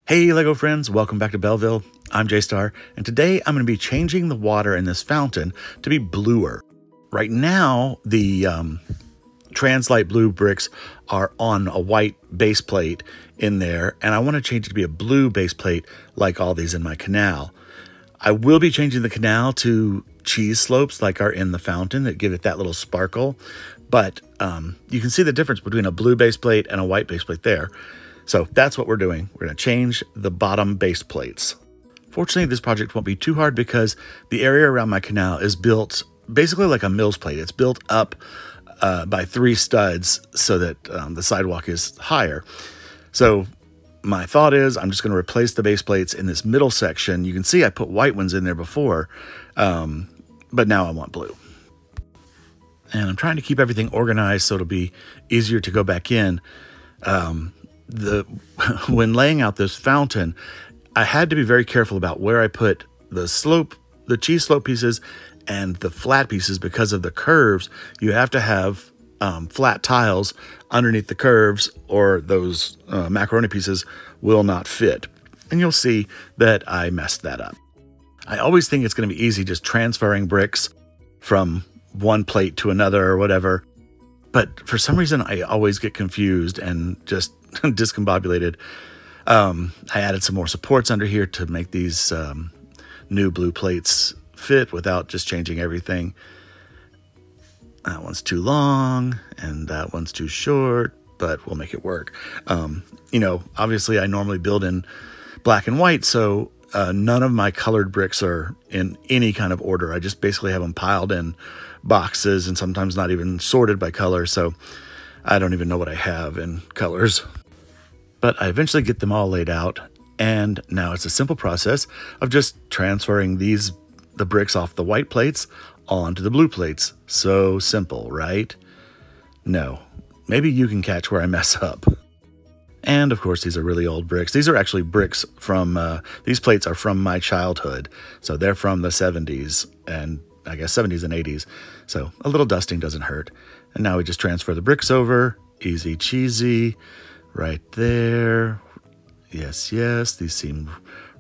Hey LEGO friends, welcome back to Belleville. I'm jstar, and today I'm going to be changing the water in this fountain to be bluer. Right now, the Translight blue bricks are on a white base plate in there, and I want to change it to be a blue base plate like all these in my canal. I will be changing the canal to cheese slopes like are in the fountain that give it that little sparkle, but you can see the difference between a blue base plate and a white base plate there. So that's what we're doing. We're going to change the bottom base plates. Fortunately, this project won't be too hard because the area around my canal is built basically like a mill's plate. It's built up by 3 studs so that the sidewalk is higher. So my thought is I'm just going to replace the base plates in this middle section. You can see I put white ones in there before, but now I want blue. And I'm trying to keep everything organized so it'll be easier to go back in. When laying out this fountain, I had to be very careful about where I put the cheese slope pieces and the flat pieces because of the curves. You have to have flat tiles underneath the curves or those macaroni pieces will not fit. And you'll see that I messed that up. I always think it's going to be easy just transferring bricks from one plate to another or whatever. But for some reason, I always get confused and just discombobulated. I added some more supports under here to make these new blue plates fit without just changing everything. That one's too long and that one's too short, but we'll make it work. You know, obviously I normally build in black and white, so none of my colored bricks are in any kind of order. I just basically have them piled in boxes and sometimes not even sorted by color, so I don't even know what I have in colors. But I eventually get them all laid out, and now it's a simple process of just transferring the bricks off the white plates onto the blue plates. So simple, right? No. Maybe you can catch where I mess up. And of course, these are really old bricks. These are actually bricks from, these plates are from my childhood. So they're from the 70s and I guess 70s and 80s. So a little dusting doesn't hurt. And now we just transfer the bricks over. Easy cheesy. Right there. Yes, yes, these seem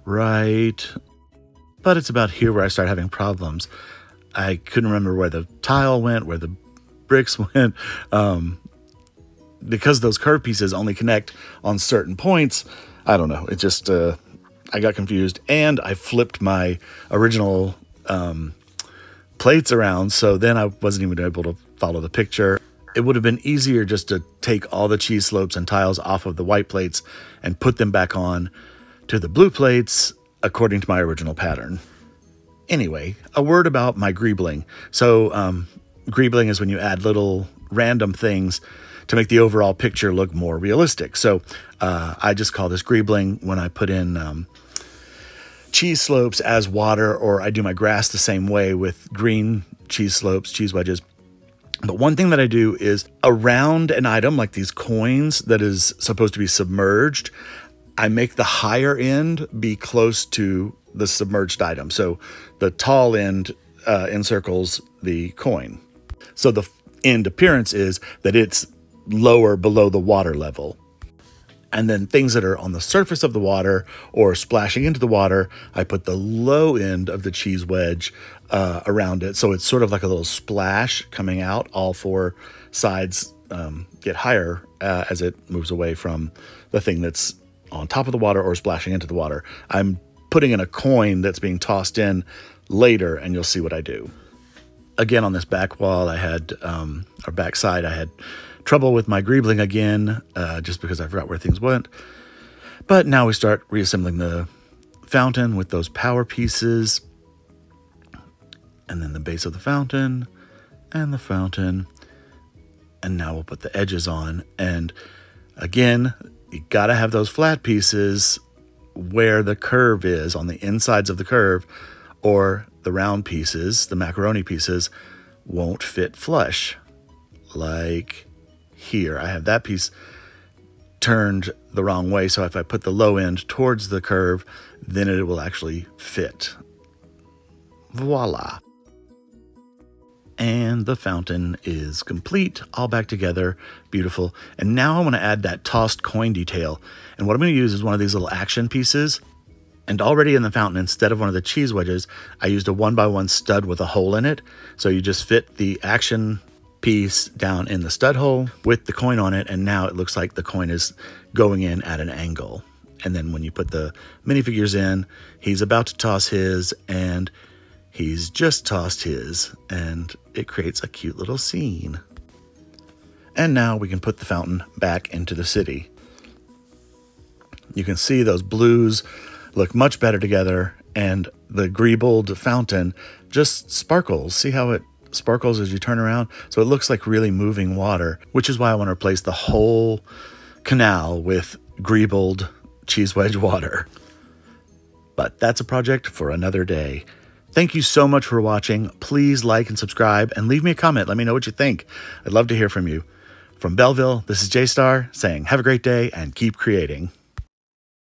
right. But it's about here where I start having problems. I couldn't remember where the tile went, where the bricks went. Because those curved pieces only connect on certain points, I don't know. It just, I got confused. And I flipped my original plates around, so then I wasn't even able to follow the picture. It would have been easier just to take all the cheese slopes and tiles off of the white plates and put them back on to the blue plates according to my original pattern. Anyway, a word about my greebling. So greebling is when you add little random things to make the overall picture look more realistic. So I just call this greebling when I put in cheese slopes as water, or I do my grass the same way with green cheese slopes, cheese wedges. But one thing that I do is around an item like these coins that is supposed to be submerged, I make the higher end be close to the submerged item. So the tall end encircles the coin. So the end appearance is that it's lower below the water level. And then things that are on the surface of the water or splashing into the water, I put the low end of the cheese wedge around it. So it's sort of like a little splash coming out. All 4 sides get higher as it moves away from the thing that's on top of the water or splashing into the water. I'm putting in a coin that's being tossed in later, and you'll see what I do. Again, on this back wall, I had, or back side, I had trouble with my greebling again, just because I forgot where things went. But now we start reassembling the fountain with those power pieces, and then the base of the fountain, and the fountain, and now we'll put the edges on. And again, you gotta have those flat pieces where the curve is, on the insides of the curve, or the round pieces, the macaroni pieces, won't fit flush. Like here, I have that piece turned the wrong way, so if I put the low end towards the curve, then it will actually fit. Voila. And the fountain is complete, all back together, beautiful. And now I want to add that tossed coin detail. And what I'm going to use is one of these little action pieces. And already in the fountain, instead of one of the cheese wedges, I used a 1x1 stud with a hole in it. So you just fit the action piece down in the stud hole with the coin on it, and now it looks like the coin is going in at an angle. And then when you put the minifigures in, he's about to toss his, and he's just tossed his, and it creates a cute little scene. And now we can put the fountain back into the city. You can see those blues look much better together, and the greebled fountain just sparkles. See how it sparkles as you turn around? So it looks like really moving water, which is why I want to replace the whole canal with greebled cheese wedge water. But that's a project for another day. Thank you so much for watching. Please like and subscribe and leave me a comment. Let me know what you think. I'd love to hear from you. From Belleville, this is jstar saying have a great day and keep creating.